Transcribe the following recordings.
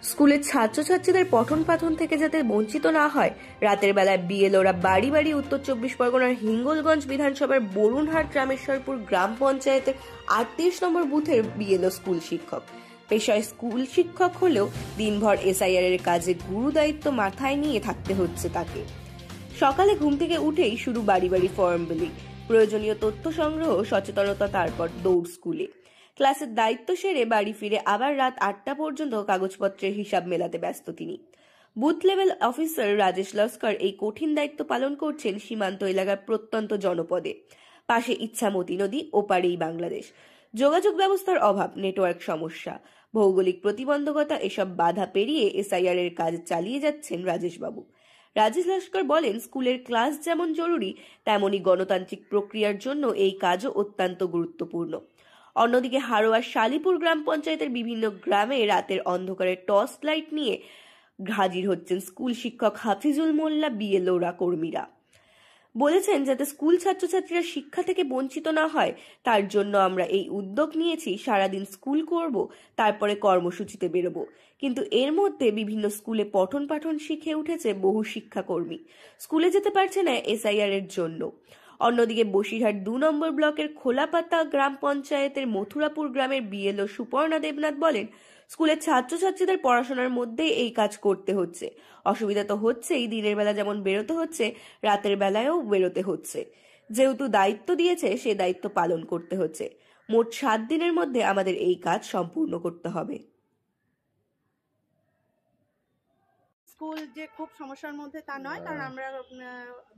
স্কুলের ছাত্রছাত্রীদের পঠন পাঠন থেকে যাতে বঞ্চিত না হয়, রাতের বেলায় বিএলওরা বাড়ি বাড়ি উত্তর 24 পরগনার হিঙ্গলগঞ্জ বিধানসভার বরুণহাট রামেশ্বরপুর গ্রাম পঞ্চায়েতের 38 নম্বর বুথের বিএলও স্কুল শিক্ষক। পেশায় স্কুল শিক্ষক হলেও দিনভর এসআইআর এর কাজে গুরু দায়িত্ব মাথায় নিয়ে থাকতে হচ্ছে তাকে। সকালে ঘুম থেকে উঠেই শুরু বাড়ি বাড়ি ফর্ম বিলি, প্রয়োজনীয় তথ্য সংগ্রহ, সচেতনতা, তারপর দৌড় স্কুলে। ক্লাসের দায়িত্ব সেরে বাড়ি ফিরে আবার রাত 8টা পর্যন্ত কাগজপত্রের হিসাব মেলাতে ব্যস্ত তিনি। Booth level officer Rajesh Laskar এই কঠিন দায়িত্ব পালন করছেন সীমান্ত এলাকার প্রত্যন্ত জনপদে। পাশে ইচ্ছামতি নদী, ওপারেই বাংলাদেশ। যোগাযোগ ব্যবস্থার অভাব, নেটওয়ার্ক সমস্যা, ভৌগোলিক প্রতিবন্ধকতা, এসব বাধা পেরিয়ে এসআইআর এর কাজ চালিয়ে যাচ্ছেন রাজেশবাবু। রাজেশ লস্কর বলেন, স্কুলের ক্লাস যেমন জরুরি, তেমনি গণতান্ত্রিক প্রক্রিয়ার জন্য এই কাজও অত্যন্ত গুরুত্বপূর্ণ। অন্যদিকে হারোয়ার শালিপুর গ্রাম পঞ্চায়েতের বিভিন্ন গ্রামে রাতের অন্ধকারে টর্চ লাইট নিয়ে হাজির হচ্ছেন স্কুল শিক্ষক হাফিজুল মোল্লা, বিএলওরা, কর্মীরা। বলেছেন, যাতে স্কুল ছাত্রছাত্রীরা শিক্ষা থেকে বঞ্চিত না হয়, তার জন্য আমরা এই উদ্যোগ নিয়েছি। সারাদিন স্কুল করব, তারপরে কর্মসূচিতে বেরোবো। কিন্তু এর মধ্যে বিভিন্ন স্কুলে পঠন পাঠন শিখে উঠেছে বহু শিক্ষাকর্মী, স্কুলে যেতে পারছে না এসআইআর এর জন্য। অন্যদিকে বসিরহাট 2 নম্বর ব্লকের খোলাপাতা গ্রাম পঞ্চায়েতের মথুরাপুর গ্রামের বিএলও সুপর্ণা দেবনাথ বলেন, স্কুলের ছাত্রছাত্রীদের পড়াশোনার মধ্যেই এই কাজ করতে হচ্ছে। অসুবিধা তো হচ্ছেই, দিনের বেলা যেমন বেরোতে হচ্ছে, রাতের বেলায়ও বেরোতে হচ্ছে। যেহেতু দায়িত্ব দিয়েছে, সে দায়িত্ব পালন করতে হচ্ছে। মোট 7 দিনের মধ্যে আমাদের এই কাজ সম্পূর্ণ করতে হবে। স্কুল যে খুব সমস্যার মধ্যে তা নয়, কারণ আমরা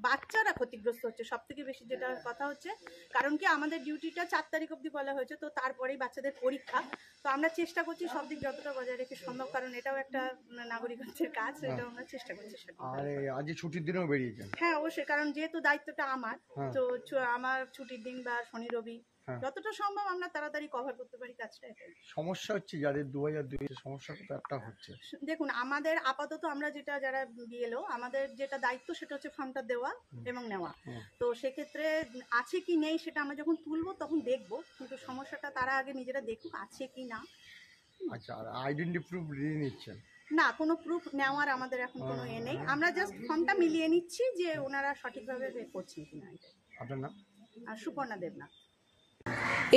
বাচ্চারা ক্ষতিগ্রস্ত হচ্ছে সব থেকে বেশি, যেটা কথা হচ্ছে। কারণ কি, আমাদের ডিউটিটা 4 তারিখ অবধি বলা হয়েছে, তো তারপরেই বাচ্চাদের পরীক্ষা। তো আমরা চেষ্টা করছি সব দিক যতটা বজায় রেখে সম্ভব, কারণ এটাও একটা নাগরিকত্বের কাজ, এটাও আমরা চেষ্টা করছি। আর আজ ছুটির দিনেও বেরিয়েছেন? হ্যাঁ, অবশ্যই, কারণ যেহেতু দায়িত্বটা আমার, তো আমার ছুটির দিন বা শনি রবি যতটা সম্ভব আমরা তাড়াতাড়ি কভার করতে পারি কাজটা। এটাই সমস্যা হচ্ছে যাদের 2002 সমস্যা তো একটা হচ্ছে। দেখুন, আমাদের আপাতত আমরা যারা বিএলও, আমাদের যেটা দায়িত্ব সেটা হচ্ছে ফর্মটা দেওয়া এবং নেওয়া। তো সেক্ষেত্রে আছে কি নেই সেটা আমরা যখন তুলবো তখন দেখবো, কিন্তু সমস্যাটা তারা আগে নিজেরা দেখুক আছে কি না। আচ্ছা, আর আইডেন্টি প্রুফ নিয়ে নিচ্ছেন? না, কোনো প্রুফ নেওয়ার আমাদের এখন কোনো নেই, আমরা জাস্ট ফর্মটা মিলিয়ে নিচ্ছি যে ওনারা সঠিকভাবে করছেন কিনা। আপনার নাম? সুপর্ণা দেবনাথ।